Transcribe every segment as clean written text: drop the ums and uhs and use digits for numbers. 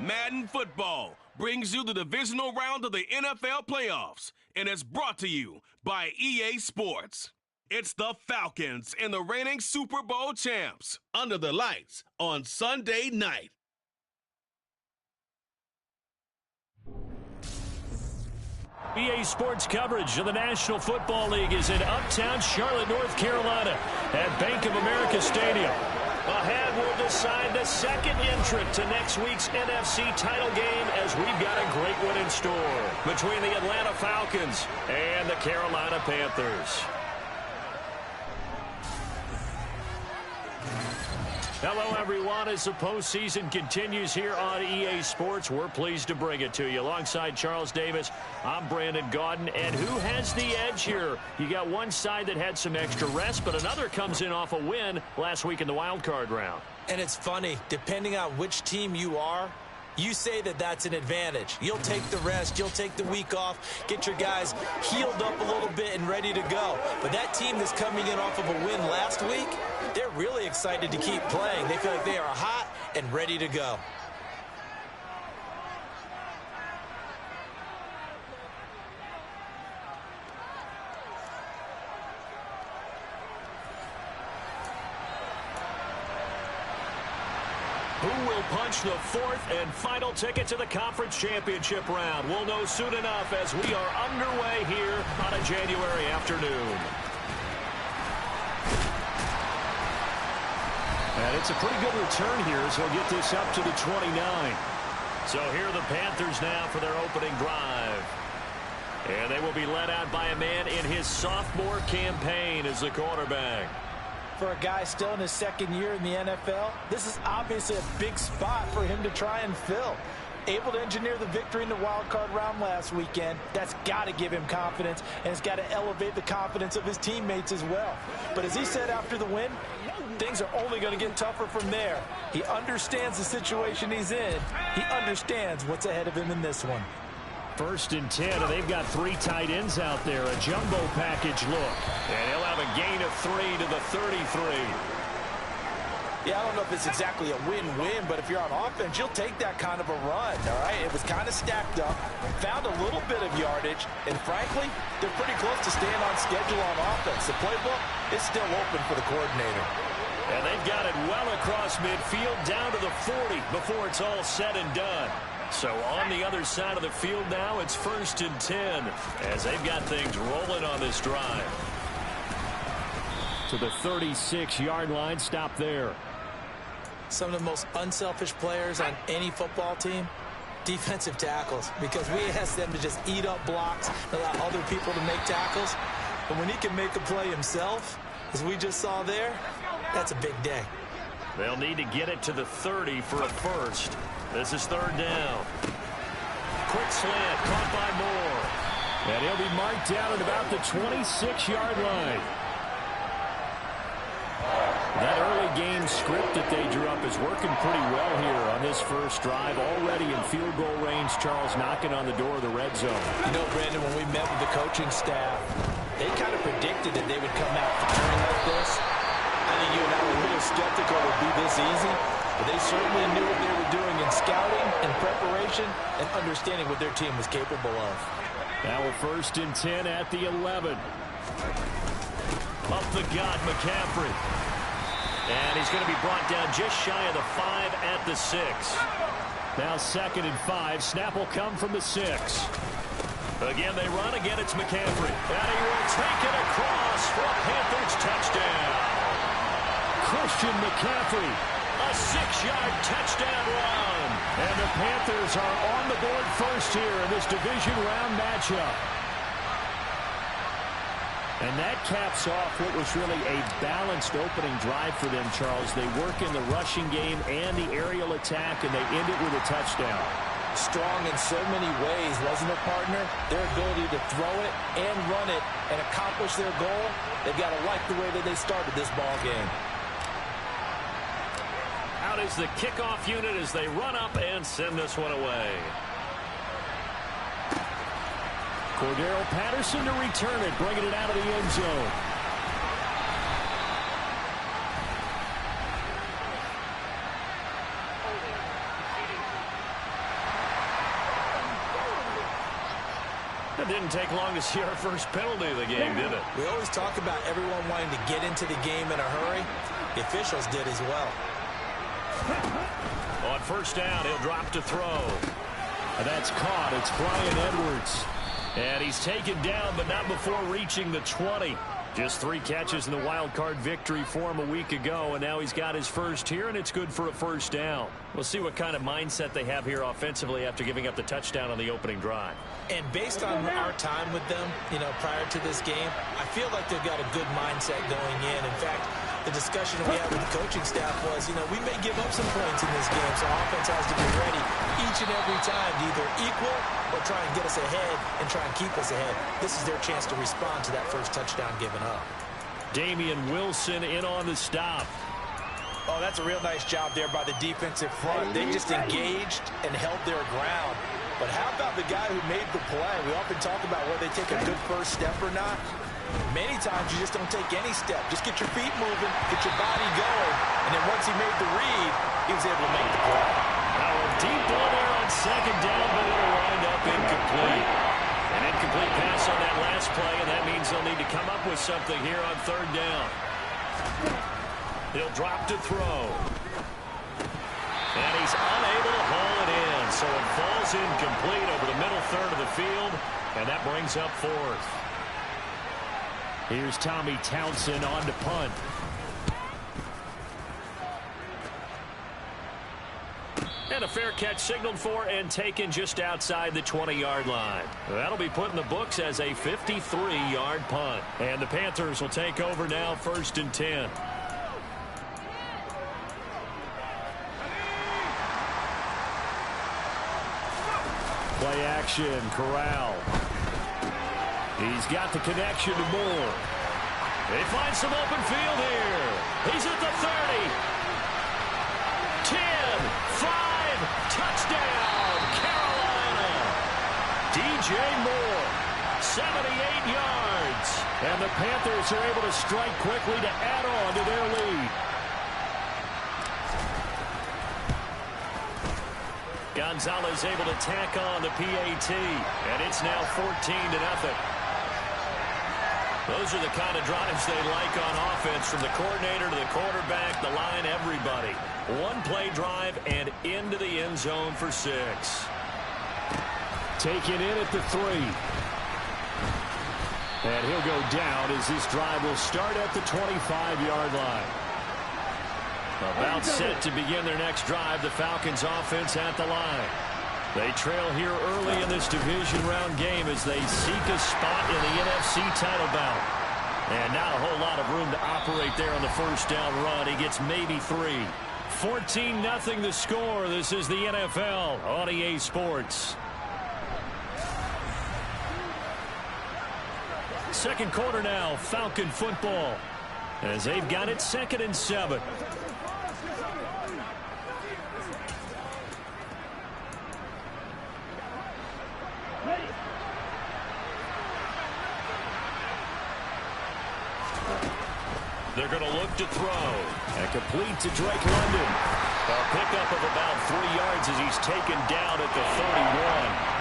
Madden Football brings you the divisional round of the NFL playoffs, and it's brought to you by EA Sports. It's the Falcons and the reigning Super Bowl champs under the lights on Sunday night. EA Sports coverage of the National Football League is in uptown Charlotte, North Carolina at Bank of America Stadium. Ahead, we'll decide the second entrant to next week's NFC title game as we've got a great one in store between the Atlanta Falcons and the Carolina Panthers. Hello, everyone. As the postseason continues here on EA Sports, we're pleased to bring it to you. Alongside Charles Davis, I'm Brandon Gaudin. And who has the edge here? You got one side that had some extra rest, but another comes in off a win last week in the wild card round. And it's funny, depending on which team you are, you say that that's an advantage. You'll take the rest, you'll take the week off, get your guys healed up a little bit and ready to go. But that team that's coming in off of a win last week, they're really excited to keep playing. They feel like they are hot and ready to go. Who will punch the fourth and final ticket to the conference championship round? We'll know soon enough as we are underway here on a January afternoon. And it's a pretty good return here, so we'll get this up to the 29. So here are the Panthers now for their opening drive. And they will be led out by a man in his sophomore campaign as the quarterback. For a guy still in his second year in the NFL, this is obviously a big spot for him to try and fill. Able to engineer the victory in the wild card round last weekend. That's got to give him confidence, and it's got to elevate the confidence of his teammates as well. But as he said after the win, things are only going to get tougher from there. He understands the situation he's in. He understands what's ahead of him in this one. 1st and 10, and they've got 3 tight ends out there. A jumbo package look. And he'll have a gain of 3 to the 33. Yeah, I don't know if it's exactly a win-win, but if you're on offense, you'll take that kind of a run, all right? It was kind of stacked up, found a little bit of yardage, and frankly, they're pretty close to staying on schedule on offense. The playbook is still open for the coordinator. And they've got it well across midfield down to the 40 before it's all said and done. So on the other side of the field now, it's 1st and 10 as they've got things rolling on this drive. To the 36-yard line, stop there. Some of the most unselfish players on any football team, defensive tackles, because we ask them to just eat up blocks, allow other people to make tackles. But when he can make a play himself, as we just saw there, that's a big day. They'll need to get it to the 30 for a first. This is 3rd down. Quick slant, caught by Moore. And he'll be marked down at about the 26-yard line. That early game script that they drew up is working pretty well here on this first drive. Already in field goal range, Charles knocking on the door of the red zone. You know, Brandon, when we met with the coaching staff, they kind of predicted that they would come out firing like this. I think you and I were a little skeptical it would be this easy, but they certainly knew what they were doing in scouting and preparation and understanding what their team was capable of. Now a 1st and 10 at the 11. Up the gut, McCaffrey. And he's going to be brought down just shy of the 5 at the 6. Now 2nd and 5. Snap will come from the 6. Again, they run. Again, it's McCaffrey. And he will take it across for a Panthers touchdown. Christian McCaffrey, a 6-yard touchdown run. And the Panthers are on the board first here in this division round matchup. And that caps off what was really a balanced opening drive for them, Charles. They work in the rushing game and the aerial attack, and they end it with a touchdown. Strong in so many ways, wasn't it, partner? Their ability to throw it and run it and accomplish their goal, they've got to like the way that they started this ball game. Out is the kickoff unit as they run up and send this one away. Cordero Patterson to return it, bringing it out of the end zone. It didn't take long to see our first penalty of the game, did it? We always talk about everyone wanting to get into the game in a hurry. The officials did as well. On first down, he'll drop to throw. And that's caught. It's Bryan Edwards. And he's taken down, but not before reaching the 20. Just 3 catches in the wild card victory for him a week ago, and now he's got his first here, and it's good for a first down. We'll see what kind of mindset they have here offensively after giving up the touchdown on the opening drive. And based on our time with them, prior to this game, I feel like they've got a good mindset going in. In fact, the discussion we had with the coaching staff was, we may give up some points in this game, so offense has to be ready each and every time to either equal or try and get us ahead and try and keep us ahead. This is their chance to respond to that first touchdown given up. Damian Wilson in on the stop. Oh, that's a real nice job there by the defensive front. They just engaged and held their ground. But how about the guy who made the play? We often talk about whether they take a good first step or not. Many times you just don't take any step. Just get your feet moving, get your body going, and then once he made the read, he was able to make the play. Now a deep ball there on second down, but it'll wind up incomplete. An incomplete pass on that last play, and that means they'll need to come up with something here on third down. He'll drop to throw. And he's unable to haul it in, so it falls incomplete over the middle third of the field, and that brings up fourth. Here's Tommy Townsend on to punt. And a fair catch signaled for and taken just outside the 20-yard line. That'll be put in the books as a 53-yard punt. And the Panthers will take over now, 1st and 10. Play action, Corral. He's got the connection to Moore. They find some open field here. He's at the 30. 10, 5, touchdown, Carolina. DJ Moore, 78 yards. And the Panthers are able to strike quickly to add on to their lead. Gonzalez able to tack on the PAT, and it's now 14-0. Those are the kind of drives they like on offense, from the coordinator to the quarterback, the line, everybody. One-play drive and into the end zone for 6. Taken in at the 3. And he'll go down as this drive will start at the 25-yard line. About set to begin their next drive, the Falcons offense at the line. They trail here early in this division round game as they seek a spot in the NFC title bout. And not a whole lot of room to operate there on the first down run. He gets maybe 3. 14-0 the score. This is the NFL on EA Sports. Second quarter now, Falcon football, as they've got it 2nd and 7. They're going to look to throw. And complete to Drake London. A pickup of about 3 yards as he's taken down at the 31.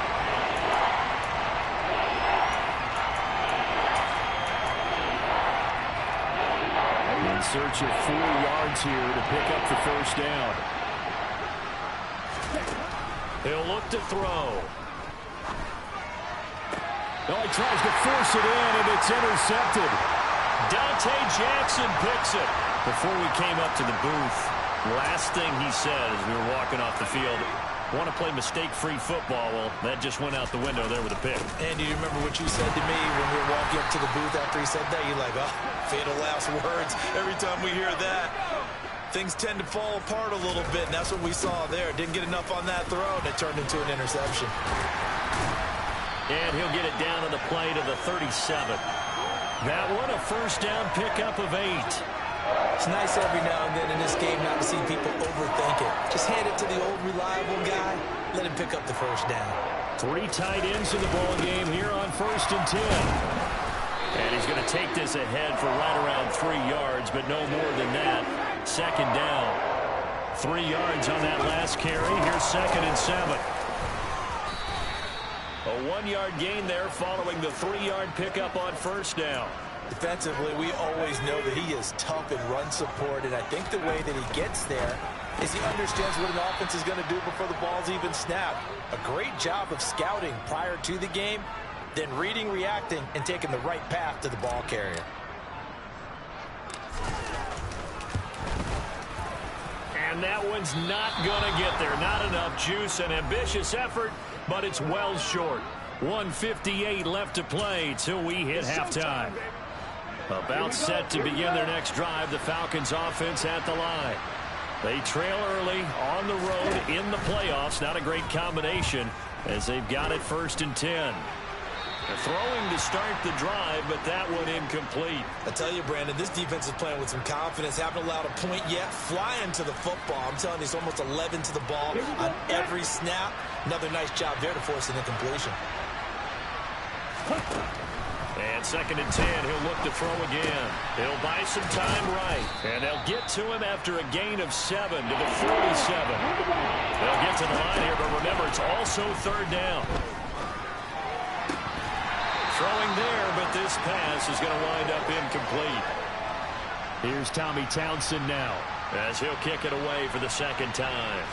In search of 4 yards here to pick up the first down. He'll look to throw. Oh, he tries to force it in, and it's intercepted. Dante Jackson picks it. Before we came up to the booth, last thing he said as we were walking off the field, want to play mistake-free football. Well, that just went out the window there with a pick. And do you remember what you said to me when we were walking up to the booth after he said that? You're like, oh, fatal last words. Every time we hear that, things tend to fall apart a little bit, and that's what we saw there. Didn't get enough on that throw, and it turned into an interception. And he'll get it down to the play to the 37. That one, a first down pickup of 8. It's nice every now and then in this game not to see people overthink it. Just hand it to the old reliable guy. Let him pick up the first down. 3 tight ends in the ball game here on 1st and 10. And he's going to take this ahead for right around 3 yards, but no more than that. 2nd down. 3 yards on that last carry. Here's 2nd and 7. A 1-yard gain there following the 3-yard pickup on first down. Defensively, we always know that he is tough in run support, and I think the way that he gets there is he understands what an offense is going to do before the ball's even snapped. A great job of scouting prior to the game, then reading, reacting, and taking the right path to the ball carrier. And that one's not going to get there. Not enough juice. An ambitious effort, but it's well short. 1:58 left to play till we hit halftime. About set to begin their next drive. The Falcons offense at the line. They trail early on the road in the playoffs. Not a great combination as they've got it 1st and 10. They're throwing to start the drive, but that one incomplete. I tell you, Brandon, this defense is playing with some confidence. Haven't allowed a point yet. Flying to the football. I'm telling you, it's almost 11 to the ball on every snap. Another nice job there to force an incompletion. And 2nd and 10, he'll look to throw again. He'll buy some time right. And they'll get to him after a gain of 7 to the 47. They'll get to the line here, but remember, it's also 3rd down. Throwing there, but this pass is going to wind up incomplete. Here's Tommy Townsend now as he'll kick it away for the 2nd time.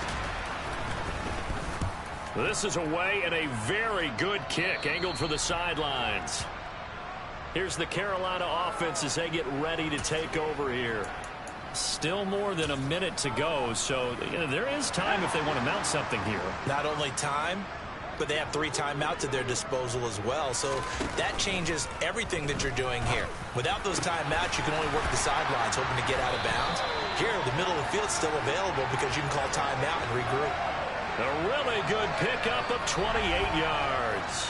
This is away and a very good kick angled for the sidelines. Here's the Carolina offense as they get ready to take over here. Still more than a minute to go, so there is time if they want to mount something here. Not only time, but they have 3 timeouts at their disposal as well, so that changes everything that you're doing here. Without those timeouts, you can only work the sidelines, hoping to get out of bounds. Here, the middle of the field is still available because you can call timeout and regroup. A really good pickup of 28 yards.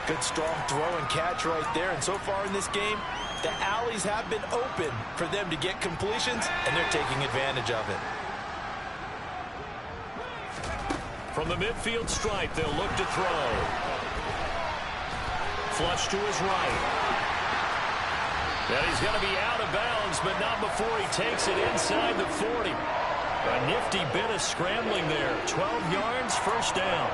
Good strong throw and catch right there. And so far in this game, the alleys have been open for them to get completions, and they're taking advantage of it. From the midfield stripe, they'll look to throw. Flush to his right. And he's going to be out of bounds, but not before he takes it inside the 40. A nifty bit of scrambling there. 12 yards, 1st down.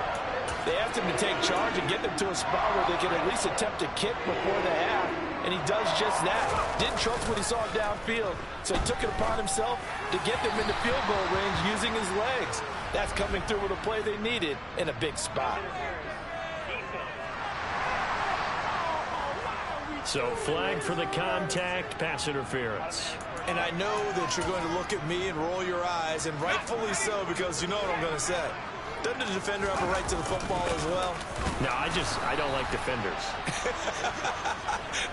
They asked him to take charge and get them to a spot where they could at least attempt a kick before the half, and he does just that. Didn't trust what he saw downfield, so he took it upon himself to get them into field goal range using his legs. That's coming through with a play they needed in a big spot. So flag for the contact, pass interference. And I know that you're going to look at me and roll your eyes, and rightfully so, because you know what I'm going to say. Doesn't the defender have a right to the football as well? No, I don't like defenders.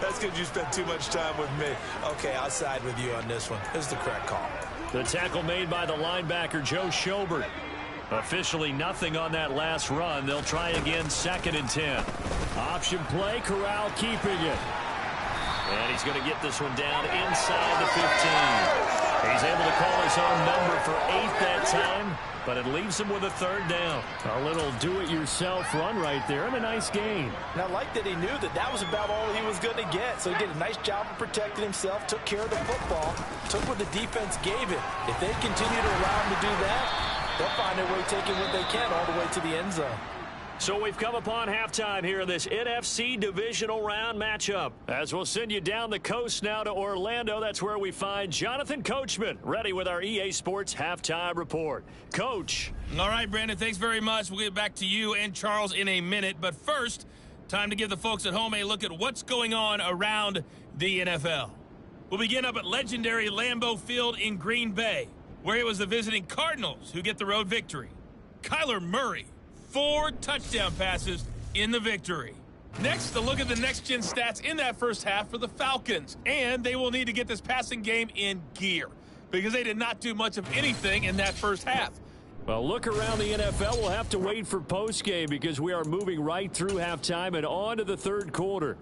That's because you spent too much time with me. Okay, I'll side with you on this one. This is the correct call. The tackle made by the linebacker, Joe Schobert. Officially nothing on that last run. They'll try again, 2nd and 10. Option play, Corral keeping it. And he's going to get this one down inside the 15. He's able to call his own number for 8 that time, but it leaves him with a 3rd down. A little do-it-yourself run right there and a nice gain. And I like that he knew that that was about all he was going to get, so he did a nice job of protecting himself, took care of the football, took what the defense gave him. If they continue to allow him to do that, they'll find their way taking what they can all the way to the end zone. So we've come upon halftime here in this NFC Divisional Round matchup. As we'll send you down the coast now to Orlando, that's where we find Jonathan Coachman, ready with our EA Sports Halftime Report. Coach. All right, Brandon, thanks very much. We'll get back to you and Charles in a minute. But first, time to give the folks at home a look at what's going on around the NFL. We'll begin up at legendary Lambeau Field in Green Bay, where it was the visiting Cardinals who get the road victory. Kyler Murray, 4 touchdown passes in the victory. Next, a look at the next-gen stats in that first half for the Falcons. And they will need to get this passing game in gear because they did not do much of anything in that first half. Well, look around the NFL. We'll have to wait for postgame because we are moving right through halftime and on to the 3rd quarter.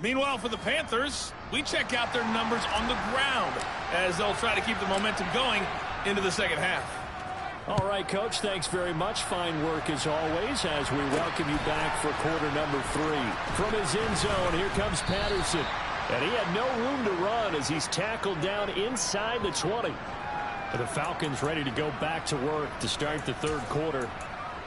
Meanwhile, for the Panthers, we check out their numbers on the ground as they'll try to keep the momentum going into the second half. All right, Coach, thanks very much. Fine work as always as we welcome you back for quarter number 3. From his end zone, here comes Patterson. And he had no room to run as he's tackled down inside the 20. The Falcons ready to go back to work to start the 3rd quarter.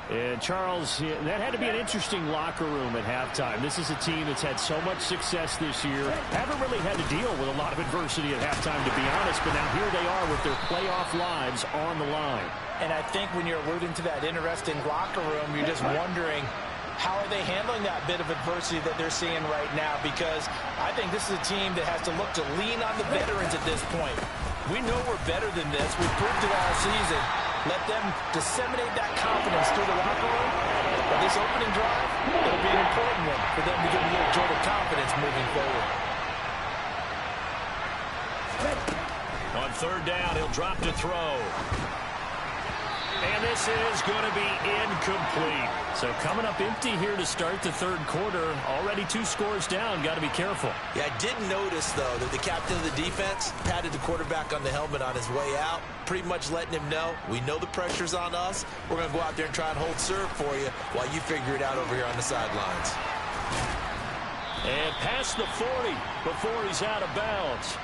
And, Charles, that had to be an interesting locker room at halftime. This is a team that's had so much success this year. Haven't really had to deal with a lot of adversity at halftime, to be honest. But now here they are with their playoff lives on the line. And I think when you're alluding to that interesting locker room, you're just wondering, how are they handling that bit of adversity that they're seeing right now? Because I think this is a team that has to look to lean on the veterans at this point. We know we're better than this. We've proved it all season. Let them disseminate that confidence through the locker room. But this opening drive, it'll be an important one for them to get a little jolt of confidence moving forward. On third down, he'll drop to throw. And this is going to be incomplete. So coming up empty here to start the third quarter. Already 2 scores down. Got to be careful. Yeah, I did notice, though, that the captain of the defense patted the quarterback on the helmet on his way out, pretty much letting him know, we know the pressure's on us. We're going to go out there and try and hold serve for you while you figure it out over here on the sidelines. And past the 40 before he's out of bounds.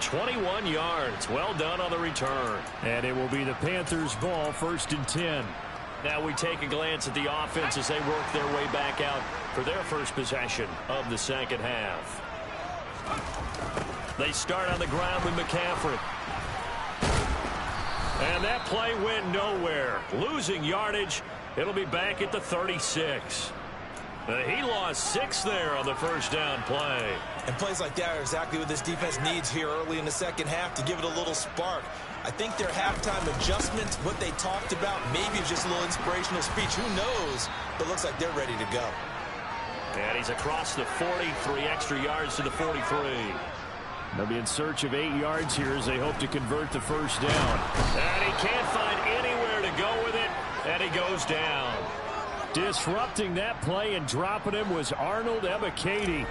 21 yards. Well done on the return. And it will be the Panthers' ball, 1st and 10. Now we take a glance at the offense as they work their way back out for their first possession of the second half. They start on the ground with McCaffrey. And that play went nowhere. Losing yardage. It'll be back at the 36. He lost 6 there on the first down play. And plays like that are exactly what this defense needs here early in the second half to give it a little spark. I think their halftime adjustments, what they talked about, maybe it's just a little inspirational speech. Who knows? But looks like they're ready to go. And he's across the 40, 3 extra yards to the 43. They'll be in search of 8 yards here as they hope to convert the first down. And he can't find anywhere to go with it, and he goes down. Disrupting that play and dropping him was Arnold Ebiketie.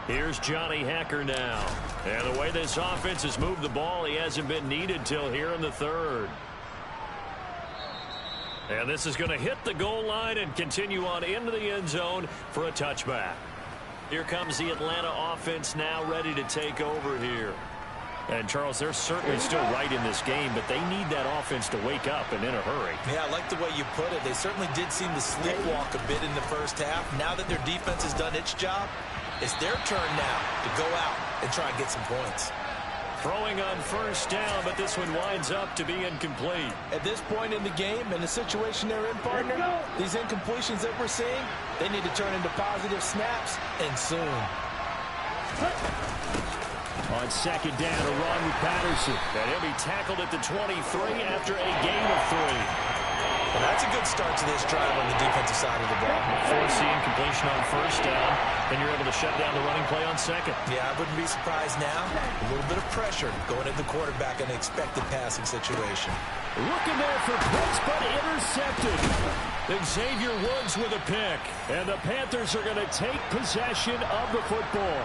Here's Johnny Hekker now. And the way this offense has moved the ball, he hasn't been needed till here in the third. And this is going to hit the goal line and continue on into the end zone for a touchback. Here comes the Atlanta offense now ready to take over here. And, Charles, they're certainly still right in this game, but they need that offense to wake up and in a hurry. Yeah, I like the way you put it. They certainly did seem to sleepwalk a bit in the first half. Now that their defense has done its job, it's their turn now to go out and try and get some points. Throwing on first down, but this one winds up to be incomplete. At this point in the game and the situation they're in, partner, these incompletions that we're seeing, they need to turn into positive snaps, and soon. On second down, a run with Patterson. And he'll be tackled at the 23 after a gain of 3. And that's a good start to this drive on the defensive side of the ball. Forcing completion on first down, and you're able to shut down the running play on second. Yeah, I wouldn't be surprised now. A little bit of pressure going at the quarterback in an expected passing situation. Looking there for Pitts, but intercepted. Xavier Woods with a pick. And the Panthers are going to take possession of the football.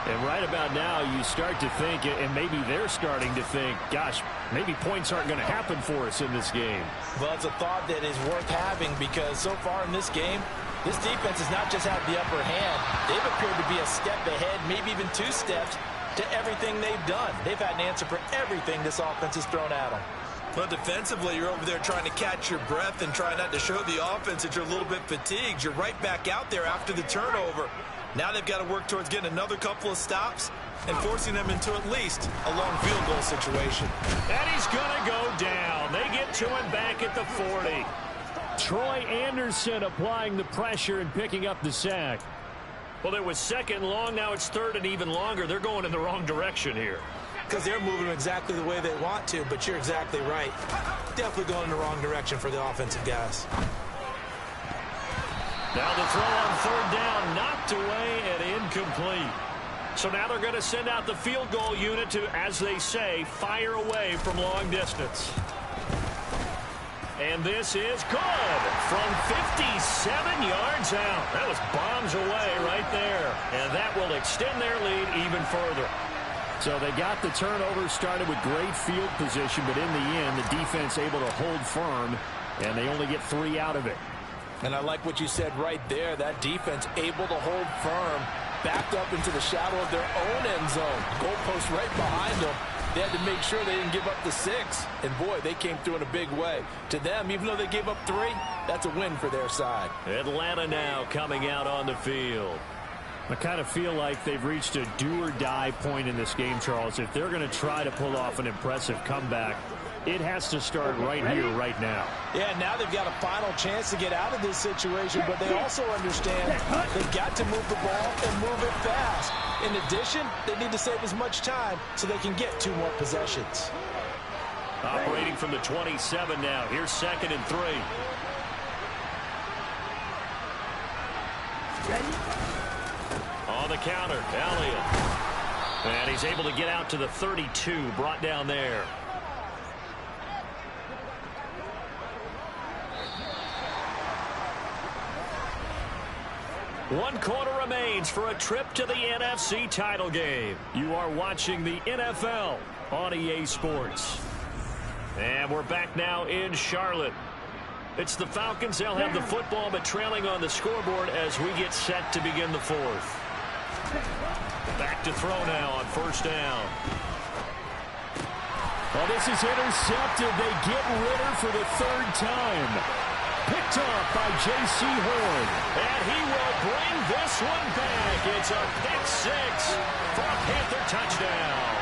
And right about now, you start to think, and maybe they're starting to think, gosh, maybe points aren't going to happen for us in this game. Well, it's a thought that is worth having because so far in this game, this defense has not just had the upper hand. They've appeared to be a step ahead, maybe even 2 steps to everything they've done. They've had an answer for everything this offense has thrown at them. Well, defensively, you're over there trying to catch your breath and try not to show the offense that you're a little bit fatigued. You're right back out there after the turnover. Now they've got to work towards getting another couple of stops and forcing them into at least a long field goal situation. And he's going to go down. They get to him back at the 40. Troy Anderson applying the pressure and picking up the sack. Well, it was second long. Now it's third and even longer. They're going in the wrong direction here. Because they're moving exactly the way they want to, but you're exactly right. Definitely going in the wrong direction for the offensive guys. Now the throw on third down, knocked away and incomplete. So now they're going to send out the field goal unit to, as they say, fire away from long distance. And this is good from 57 yards out. That was bombs away right there. And that will extend their lead even further. So they got the turnover, started with great field position, but in the end, the defense able to hold firm, and they only get 3 out of it. And I like what you said right there. That defense able to hold firm backed up into the shadow of their own end zone. Goalpost right behind them. They had to make sure they didn't give up the 6. And, boy, they came through in a big way. To them, even though they gave up 3, that's a win for their side. Atlanta now coming out on the field. I kind of feel like they've reached a do-or-die point in this game, Charles. If they're going to try to pull off an impressive comeback, it has to start right here, right now. Yeah, now they've got a final chance to get out of this situation, but they also understand they've got to move the ball and move it fast. In addition, they need to save as much time so they can get 2 more possessions. Operating from the 27 now. Here's 2nd and 3. On the counter, Elliott. And he's able to get out to the 32, brought down there. One quarter remains for a trip to the NFC title game. You are watching the NFL on EA Sports. And we're back now in Charlotte. It's the Falcons. They'll have the football, but trailing on the scoreboard as we get set to begin the 4th. Back to throw now on 1st down. Well, this is intercepted. They get Ritter for the 3rd time. Picked up by J.C. Horn. And he will bring this one back. It's a pick 6 for a Panther touchdown.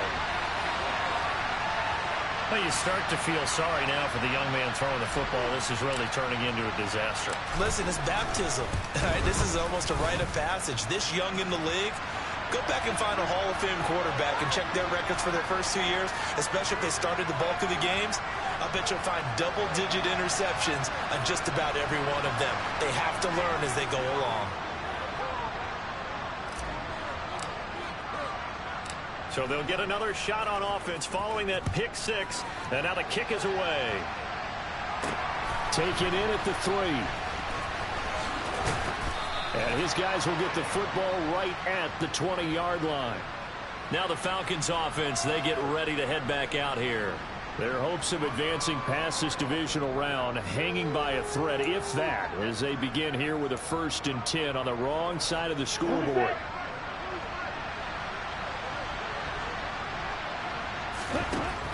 Well, you start to feel sorry now for the young man throwing the football. This is really turning into a disaster. Listen, it's baptism. All right, this is almost a rite of passage. This young in the league, go back and find a Hall of Fame quarterback and check their records for their first 2 years, especially if they started the bulk of the games. I bet you'll find double-digit interceptions on just about every one of them. They have to learn as they go along. So they'll get another shot on offense following that pick 6. And now the kick is away. Taken in at the 3. And his guys will get the football right at the 20-yard line. Now the Falcons offense, they get ready to head back out here. Their hopes of advancing past this divisional round hanging by a thread, if that, as they begin here with a 1st and 10 on the wrong side of the scoreboard.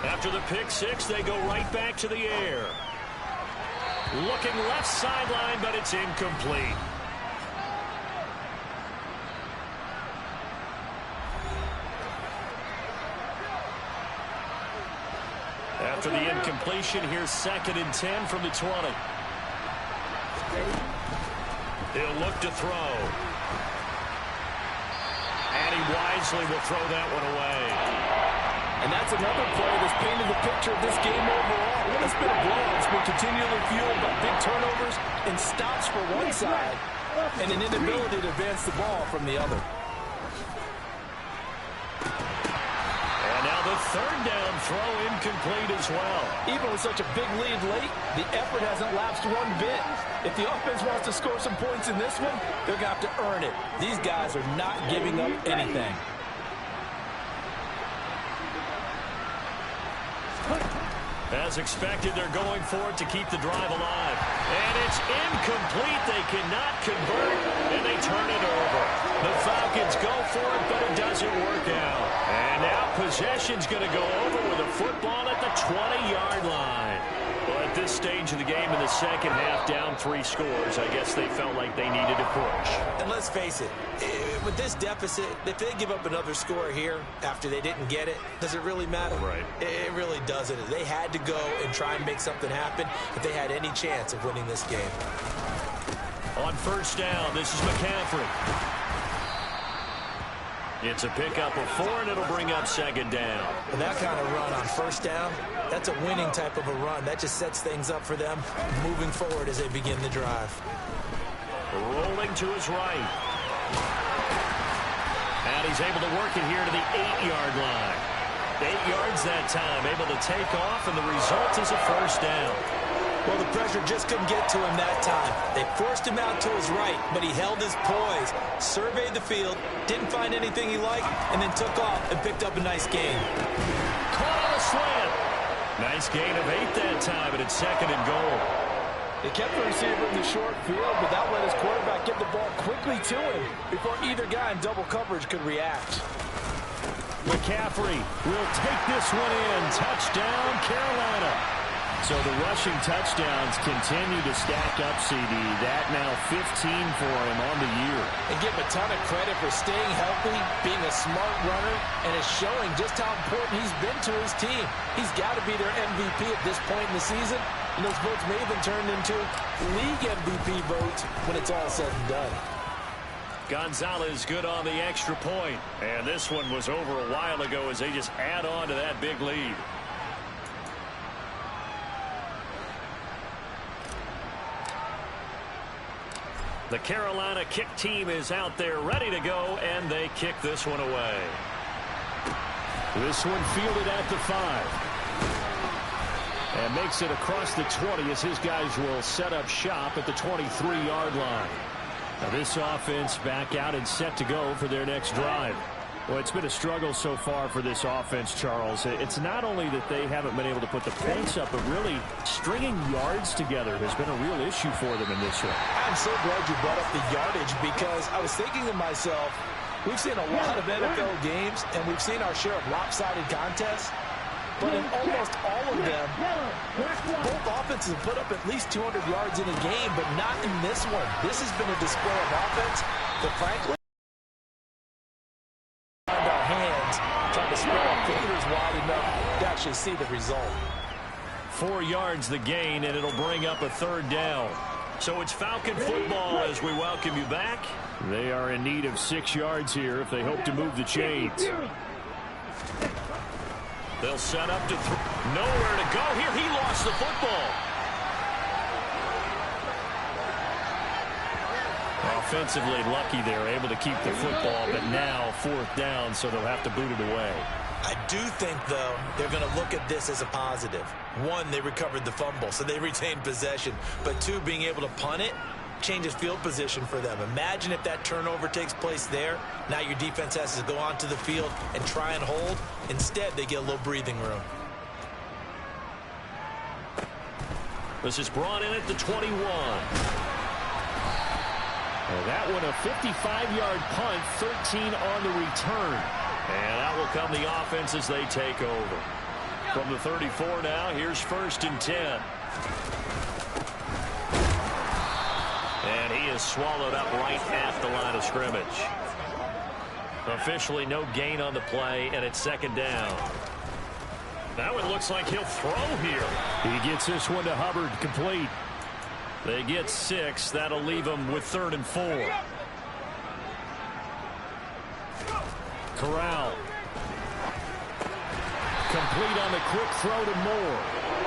After the pick 6, they go right back to the air. Looking left sideline, but it's incomplete. After the incompletion, here's 2nd and 10 from the 20. He'll look to throw. And he wisely will throw that one away. And that's another play that's painted the picture of this game overall. It's been a blowout. It's been continually fueled by big turnovers and stops for one side and an inability to advance the ball from the other. And now the 3rd down throw incomplete as well. Even with such a big lead late, the effort hasn't lapsed one bit. If the offense wants to score some points in this one, they're going to have to earn it. These guys are not giving up anything. As expected, they're going for it to keep the drive alive. And it's incomplete. They cannot convert, and they turn it over. The Falcons go for it, but it doesn't work out. And now possession's going to go over with a football at the 20-yard line. Well, at this stage of the game in the 2nd half, down 3 scores, I guess they felt like they needed a push. And let's face it, with this deficit, if they give up another score here after they didn't get it, does it really matter? Right. It really doesn't. They had to go and try and make something happen if they had any chance of winning this game. On 1st down, this is McCaffrey. It's a pickup of 4, and it'll bring up 2nd down. And that kind of run on 1st down, that's a winning type of a run. That just sets things up for them moving forward as they begin the drive. Rolling to his right. And he's able to work it here to the 8-yard line. 8 yards that time, able to take off, and the result is a 1st down. Well, the pressure just couldn't get to him that time. They forced him out to his right, but he held his poise, surveyed the field, didn't find anything he liked, and then took off and picked up a nice gain. Caught on a slant. Nice gain of 8 that time, and it's 2nd and goal. They kept the receiver in the short field, but that let his quarterback get the ball quickly to him before either guy in double coverage could react. McCaffrey will take this one in. Touchdown, Carolina. So the rushing touchdowns continue to stack up, CD. That now 15 for him on the year. And give him a ton of credit for staying healthy, being a smart runner, and is showing just how important he's been to his team. He's got to be their MVP at this point in the season, and those votes may have been turned into league MVP votes when it's all said and done. Gonzalez good on the extra point. And this one was over a while ago as they just add on to that big lead. The Carolina kick team is out there ready to go, and they kick this one away. This one fielded at the 5. And makes it across the 20 as his guys will set up shop at the 23-yard line. Now this offense back out and set to go for their next drive. Well, it's been a struggle so far for this offense, Charles. It's not only that they haven't been able to put the points up, but really stringing yards together has been a real issue for them in this one. I'm so glad you brought up the yardage because I was thinking to myself, we've seen a lot of NFL games, and we've seen our share of lopsided contests. But in almost all of them, both offenses have put up at least 200 yards in a game, but not in this one. This has been a display of offense that, frankly, our hands trying to spread our fingers wide enough to actually see the result. 4 yards the gain, and it'll bring up a 3rd down. So it's Falcon football as we welcome you back. They are in need of 6 yards here if they hope to move the chains. They'll set up to nowhere to go here. He lost the football. Offensively lucky they're able to keep the football, but now 4th down, so they'll have to boot it away. I do think, though, they're going to look at this as a positive. 1, they recovered the fumble, so they retained possession. But 2, being able to punt it changes field position for them. Imagine if that turnover takes place there. Now your defense has to go onto the field and try and hold. Instead, they get a little breathing room. This is brought in at the 21. Well, that one a 55-yard punt, 13 on the return. And out will come the offense as they take over. From the 34 now, here's 1st and 10. And he is swallowed up right at the line of scrimmage. Officially no gain on the play, and it's 2nd down. Now it looks like he'll throw here. He gets this one to Hubbard, complete. They get 6. That'll leave them with 3rd and 4. Corral. Complete on the quick throw to Moore.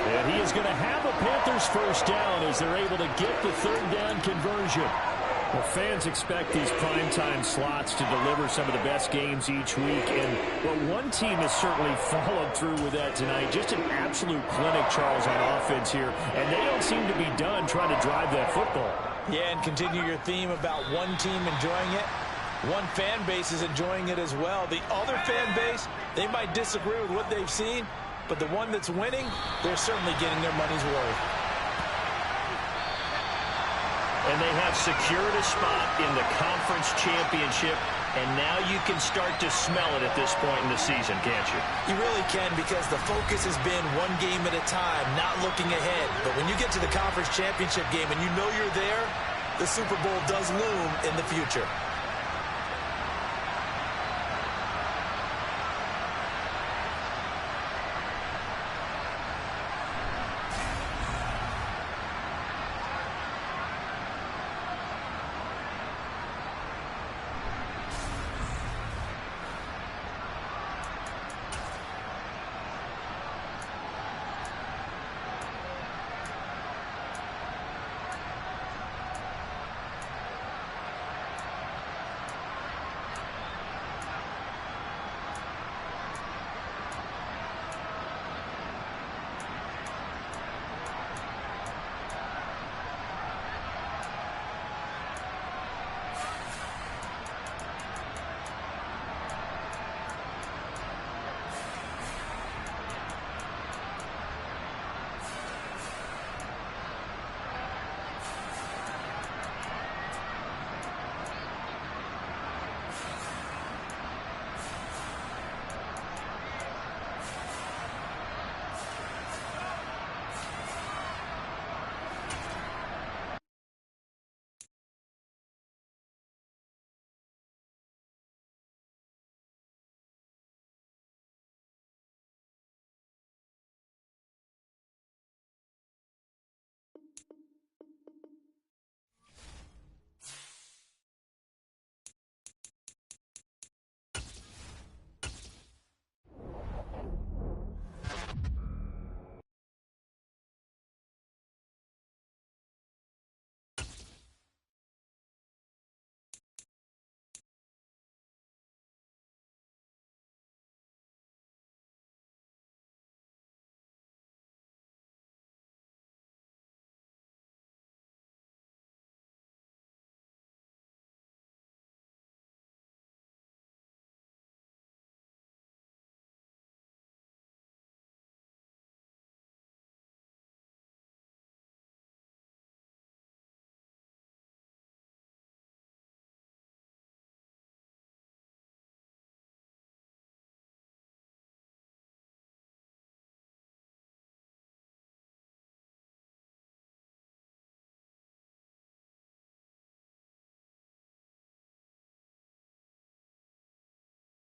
And he is going to have a Panthers 1st down as they're able to get the 3rd down conversion. Well, fans expect these primetime slots to deliver some of the best games each week. And well, one team has certainly followed through with that tonight. Just an absolute clinic, Charles, on offense here. And they don't seem to be done trying to drive that football. Yeah, and continue your theme about one team enjoying it. One fan base is enjoying it as well. The other fan base, they might disagree with what they've seen, but the one that's winning, they're certainly getting their money's worth. And they have secured a spot in the conference championship, and now you can start to smell it at this point in the season, can't you? You really can, because the focus has been one game at a time, not looking ahead. But when you get to the conference championship game and you know you're there, the Super Bowl does loom in the future.